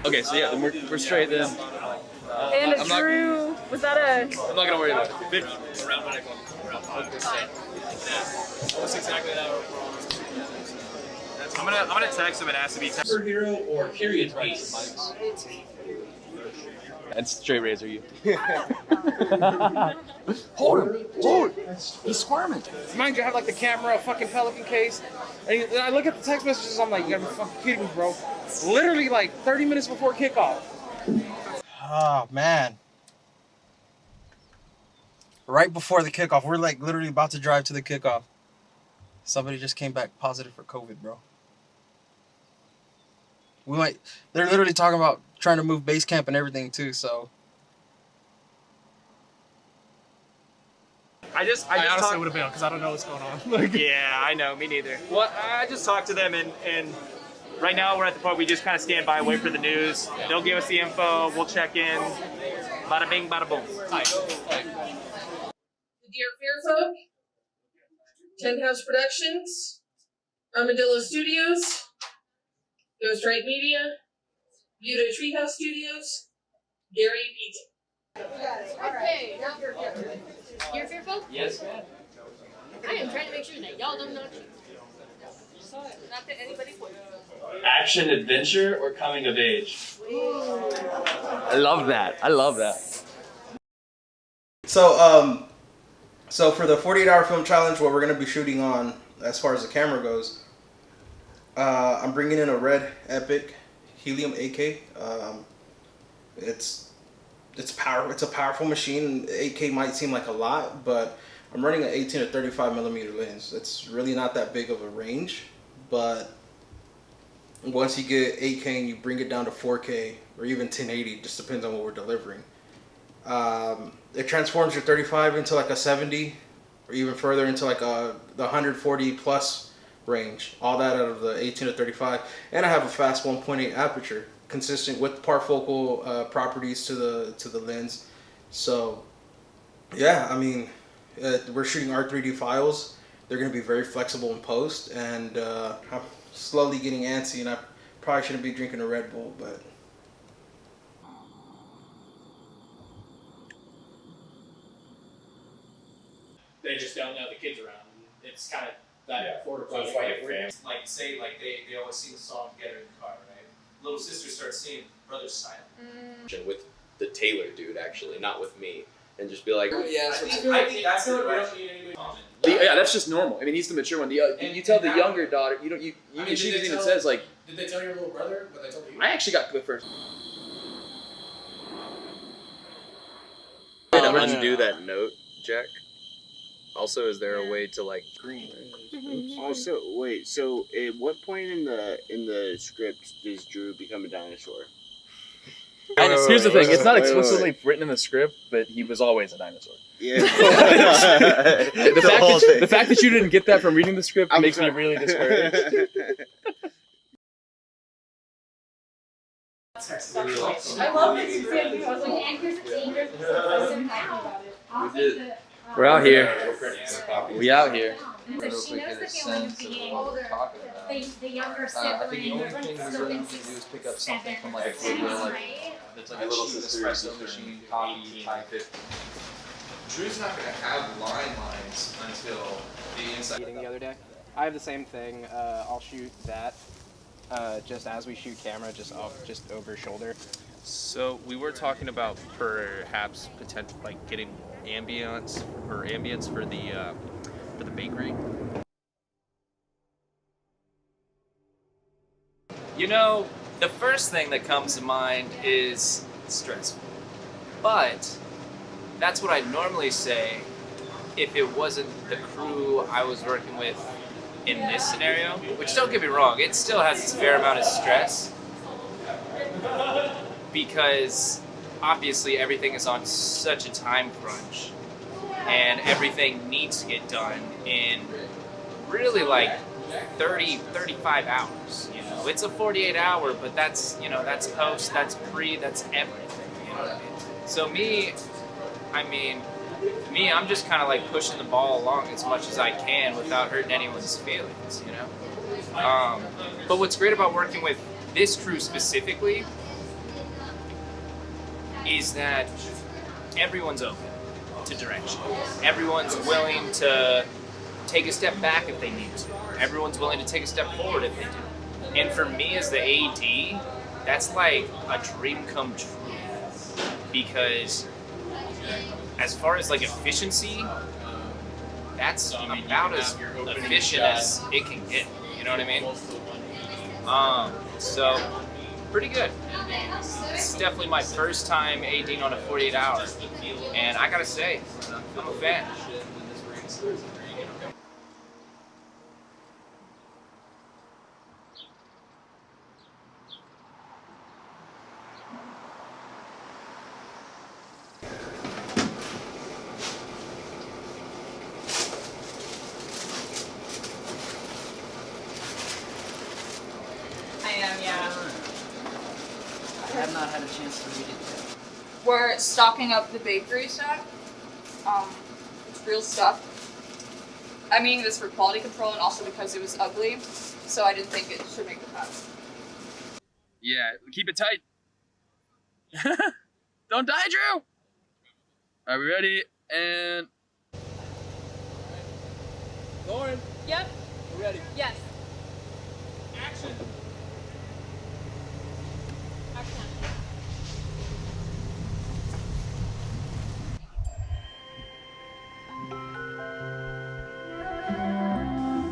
Okay, so yeah, then we're straight then. And Drew, was that a... I'm not gonna worry about it. Around when I go around 5. That's exactly how I'm gonna text him and ask if he Superhero or period piece? and straight razor you. Hold him! Hold! He's squirming. Mind you, I have like the camera, a fucking Pelican case. And I look at the text messages, I'm like, you gotta be fucking kidding me, bro. Literally like 30 minutes before kickoff. Oh, man. Right before the kickoff, we're like literally about to drive to the kickoff. Somebody just came back positive for COVID, bro. They're literally talking about trying to move base camp and everything too, so. I honestly would have bailed because I don't know what's going on. Yeah, I know, me neither. Well, I just talked to them and right now we're at the point we just kind of stand by, wait for the news. They'll give us the info, we'll check in. Bada bing, bada boom. Dear Fairfolk, Tent House Productions, Armadillo Studios, Ghost Right Media, Budo Treehouse Studios, Gary Pizza. Okay, now you're fearful? Yes, ma'am. I am trying to make sure that y'all don't know you. Not that anybody would. Action adventure or coming of age? I love that. I love that. So for the 48-hour film challenge, what we're gonna be shooting on, as far as the camera goes, I'm bringing in a red Epic Helium AK. It's powerful. It's a powerful machine. 8K might seem like a lot, but I'm running an 18 to 35 millimeter lens. It's really not that big of a range, but once you get 8K and you bring it down to 4K or even 1080, just depends on what we're delivering. It transforms your 35 into like a 70 or even further into like the 140 plus range. All that out of the 18 to 35, and I have a fast 1.8 aperture, consistent with parfocal properties to the lens. So yeah, I mean, we're shooting R3D files. They're going to be very flexible in post, and I'm slowly getting antsy, and I probably shouldn't be drinking a Red Bull, but They just don't know the kids around. It's kind of that quarter so it's like say like they always sing the song together in the car, right? Little sister starts singing, brother's silent. With the Taylor dude, actually, not with me, and just be like, oh yeah. I think that's the direction you don't need anybody comment. Yeah, that's just normal. I mean, he's the mature one. You tell the younger daughter, she even says like. Did they tell your little brother what they told you? I actually got good first. To undo that note, Jack. Also, is there a way to like green? Also, wait. So, at what point in the script does Drew become a dinosaur? Here's the thing: it's not explicitly written in the script, but he was always a dinosaur. Yeah. The fact that you didn't get that from reading the script makes me really discouraged. I love this. We're out here. We out here. So she knows that they want to be older. The younger sibling. I think the only thing we really need to do is pick up something from like a Goodwill, that's like a little espresso machine, coffee, 550. Drew's not gonna have line lines until the inside. The other day, I have the same thing. I'll shoot that just as we shoot camera, just over shoulder. So we were talking about perhaps potential like getting ambience for the bakery. You know, the first thing that comes to mind is stressful. But that's what I'd normally say if it wasn't the crew I was working with in this scenario, which don't get me wrong, it still has its fair amount of stress because obviously everything is on such a time crunch and everything needs to get done in really like 35 hours, you know. It's a 48 hour, but that's, you know, that's post, that's pre, that's everything, you know what I mean? So I'm just kind of like pushing the ball along as much as I can without hurting anyone's feelings, you know? But what's great about working with this crew specifically is that everyone's open to direction. Everyone's willing to take a step back if they need to. Everyone's willing to take a step forward if they do. And for me as the AD, that's like a dream come true. Because as far as like efficiency, that's about as efficient as it can get. You know what I mean? So pretty good. This is definitely my first time ADing on a 48 hour. And I gotta say, I'm a fan. I am, yeah. I have not had a chance to read it yet. We're stocking up the bakery set. It's real stuff. I'm eating this for quality control and also because it was ugly, so I didn't think it should make the cut. Yeah, keep it tight. Don't die, Drew! Are we ready? And... Lauren. Yep. We ready? Yes. Action.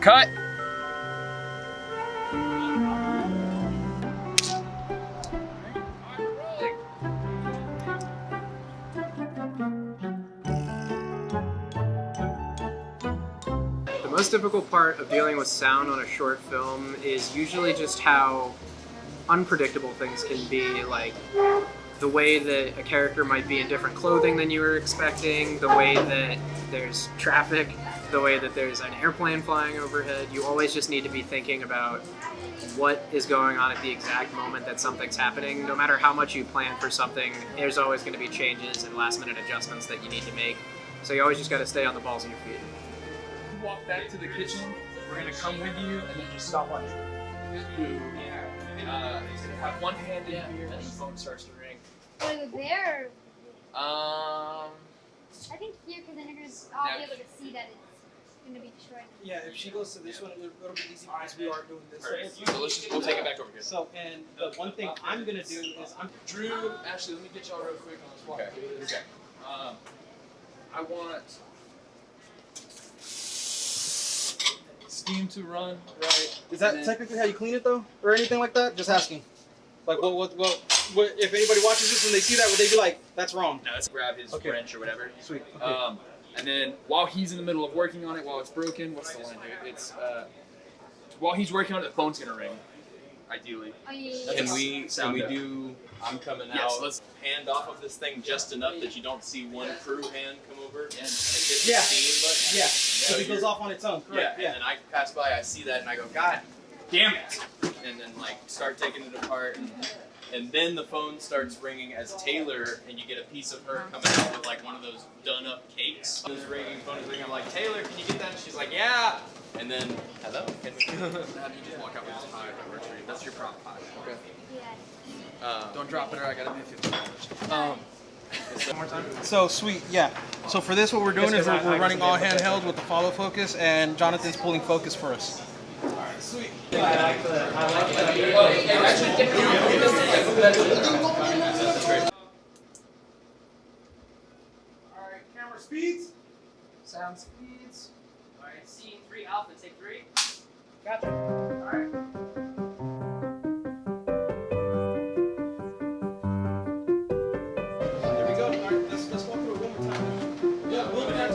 Cut. The most difficult part of dealing with sound on a short film is usually just how unpredictable things can be, like the way that a character might be in different clothing than you were expecting, the way that there's traffic, the way that there's an airplane flying overhead. You always just need to be thinking about what is going on at the exact moment that something's happening. No matter how much you plan for something, there's always going to be changes and last minute adjustments that you need to make. So you always just got to stay on the balls of your feet. Walk back to the kitchen. We're gonna come with you and then just stop on have one hand in here and the phone starts to ring. Over there. Um. I think here, because then you're gonna all be able to see that it's gonna be destroyed. Yeah, if she goes to this one, it'll be easy because we are doing this. Alright, so we'll take it back over here. So, and the one thing I'm gonna do is Drew, Ashley, let me get y'all real quick on this walk. Okay. I want steam to run, right? Is that technically how you clean it though, or anything like that? Just asking. Like, what? If anybody watches this and they see that, would they be like, "That's wrong"? No, let's grab his wrench or whatever. Sweet. Okay. And then while he's in the middle of working on it, while it's broken, what's the line here? It's while he's working on it, the phone's gonna ring. Ideally. Can we do? I'm coming out. Yes, let's hand off of this thing just enough that you don't see one crew hand come over and hit Yeah. the steam button. Yeah. So it goes off on its own. Correct. Yeah. And then I pass by, I see that, and I go, God damn it! And then like start taking it apart, and then the phone starts ringing as Taylor, and you get a piece of her coming out with like one of those done up cakes. It's ringing, phone is ringing. I'm like, Taylor, can you get that? And she's like, yeah. And then, hello. Can we? How do you just walk out with this pie that works for you? That's your prop pie. Okay. don't drop it or I gotta pay $50. One more time. So sweet, yeah. So for this, what we're doing is we're running all handheld with the follow focus, and Jonathan's pulling focus for us. Alright, sweet. Alright, camera speeds. Sound speeds. Alright, scene 3 alpha, take 3. Gotcha. Alright. There we go. All right, let's walk through it one more time. Yeah, we'll do that.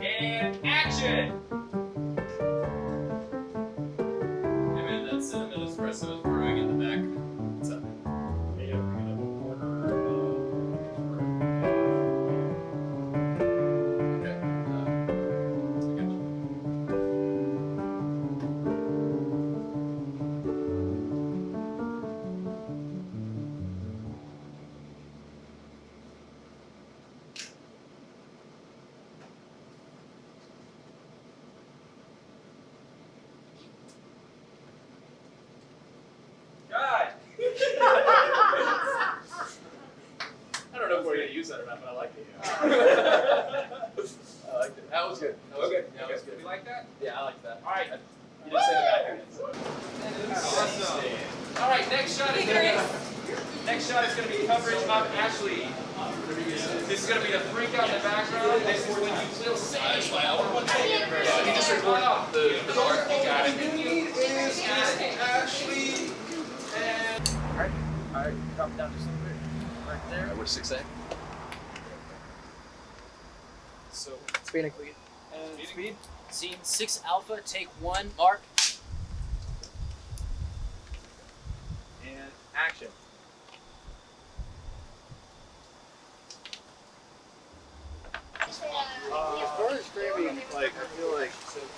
And action! Hey man, that cinnamon espresso is brewing in the back. What's up? That was good. That was good. Yeah, that was good. You like that? Yeah, I like that. All right. You didn't say the back again. Awesome. All right, next shot is going to be coverage of Ashley. This is going to be the freak out in the background. This is when you will say. That's why I want one thing. You just record the part. You got it. Is Ashley and All right, drop it down just a little bit. Right there. What's 6A? So, Speed and cleat. and speed. Scene 6 Alpha, take 1, mark. And action. As far as framing, like I feel like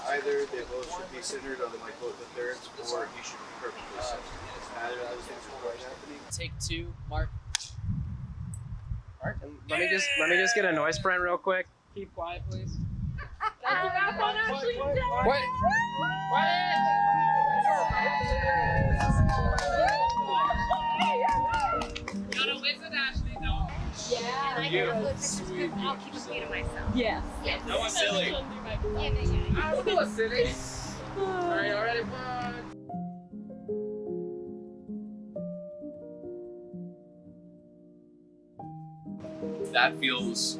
either they both should be centered on like both the thirds, or he should be perfectly centered. Either of those things are quite happening. Take 2, mark. And let me just get a noise print real quick. Keep quiet, please. That's a wrap on Ashley's day. Quiet. Gotta visit Ashley though. Yeah. And I You. can flip pictures because I'll keep a feed of myself. Yes. Yes. That was silly. I will do a silly. Alright, y'all ready for That feels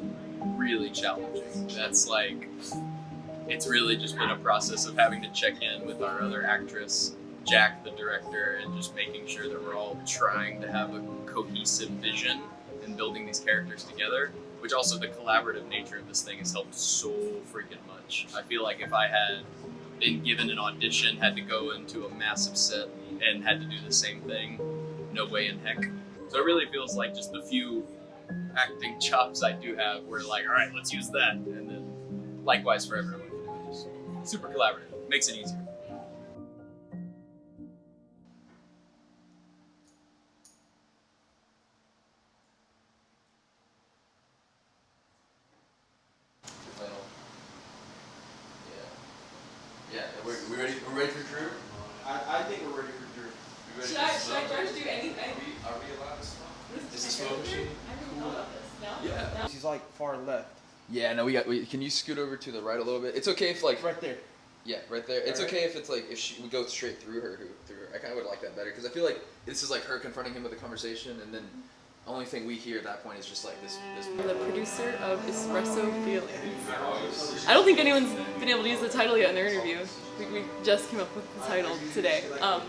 really challenging. That's like, it's really just been a process of having to check in with our other actress, Jack, the director, and just making sure that we're all trying to have a cohesive vision and building these characters together, which also the collaborative nature of this thing has helped so freaking much. I feel like if I had been given an audition, had to go into a massive set and had to do the same thing, no way in heck. So it really feels like just the few acting chops I do have, we're like, all right, let's use that. And then likewise for everyone. Just super collaborative, makes it easier. Yeah, we're ready. We're ready for Drew. I think we're ready for Drew. Should I try to do anything? Are we allowed to smoke? Is the smoke machine? I didn't know about this. No? Yeah. She's like far left. Yeah. No, can you scoot over to the right a little bit? It's okay if like. Right there. Yeah, right there. It's Alright. okay if it's like we go straight through her. I kind of would like that better because I feel like this is like her confronting him with a conversation, and then only thing we hear at that point is just like this. I'm the producer of ESPRESSO FEELINGS. I don't think anyone's been able to use the title yet in their interview. We just came up with the title today, a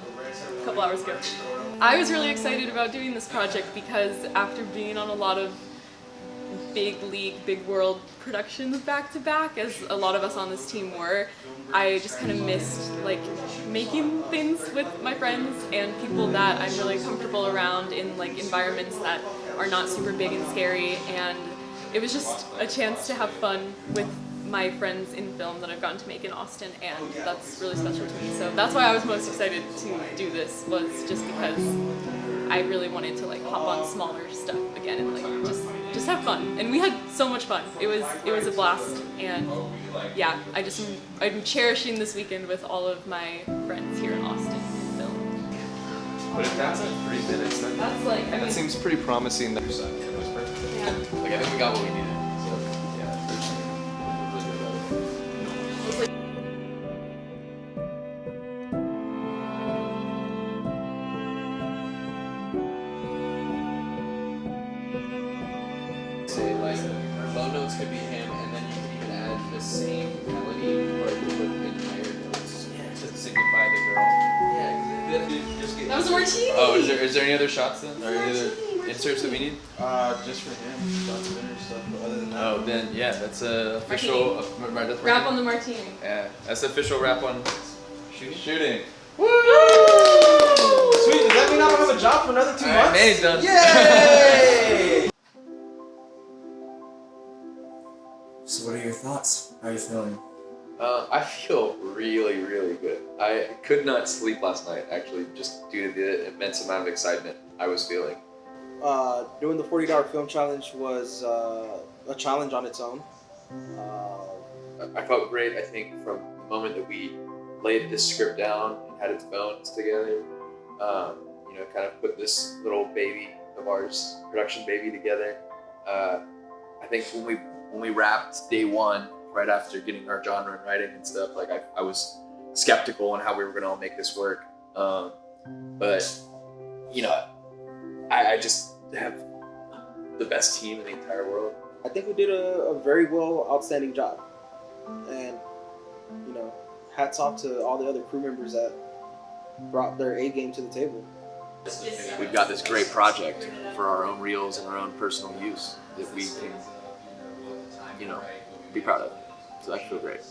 couple hours ago. I was really excited about doing this project because after being on a lot of big league, big world productions back to back, as a lot of us on this team were, I just kind of missed like making things with my friends and people that I'm really comfortable around in like environments that are not super big and scary, and it was just a chance to have fun with my friends in film that I've gotten to make in Austin, and that's really special to me. So that's why I was most excited to do this, was just because I really wanted to like hop on smaller stuff again and like just have fun. And we had so much fun. It was a blast, and yeah, I'm cherishing this weekend with all of my friends here in Austin in film. But if that's at 3 minutes, then that's like, that seems pretty promising. That side, it was perfect. Yeah. Like I think we got what we needed. So Yeah, there's really good about it. say like low notes could be him, and then you could even add the same melody or with higher notes to signify the girl. Yeah, just get. That was a martini! Oh, is there any other shots then? Or any other inserts that we need? Just for him, shots of dinner stuff. But other than that. Oh, then yeah, that's a official. That's Wrap on the martini. Yeah, that's the official wrap on shooting. Woo! Sweet. Does that mean I don't have a job for another 2 months? May's done. Yay! So what are your thoughts? How are you feeling? I feel really, really good. I could not sleep last night, actually, just due to the immense amount of excitement I was feeling. Doing the 40-hour film challenge was a challenge on its own. I felt great, I think, from the moment that we laid this script down and had its bones together. You know, kind of put this little baby of ours, production baby, together. I think when we wrapped day one, right after getting our genre and writing and stuff, like I was skeptical on how we were going to all make this work. But you know, I just have the best team in the entire world. I think we did a very well, outstanding job. And, you know, hats off to all the other crew members that brought their A game to the table. We've got this great project for our own reels and our own personal use that we can, you know, be proud of. So I feel great.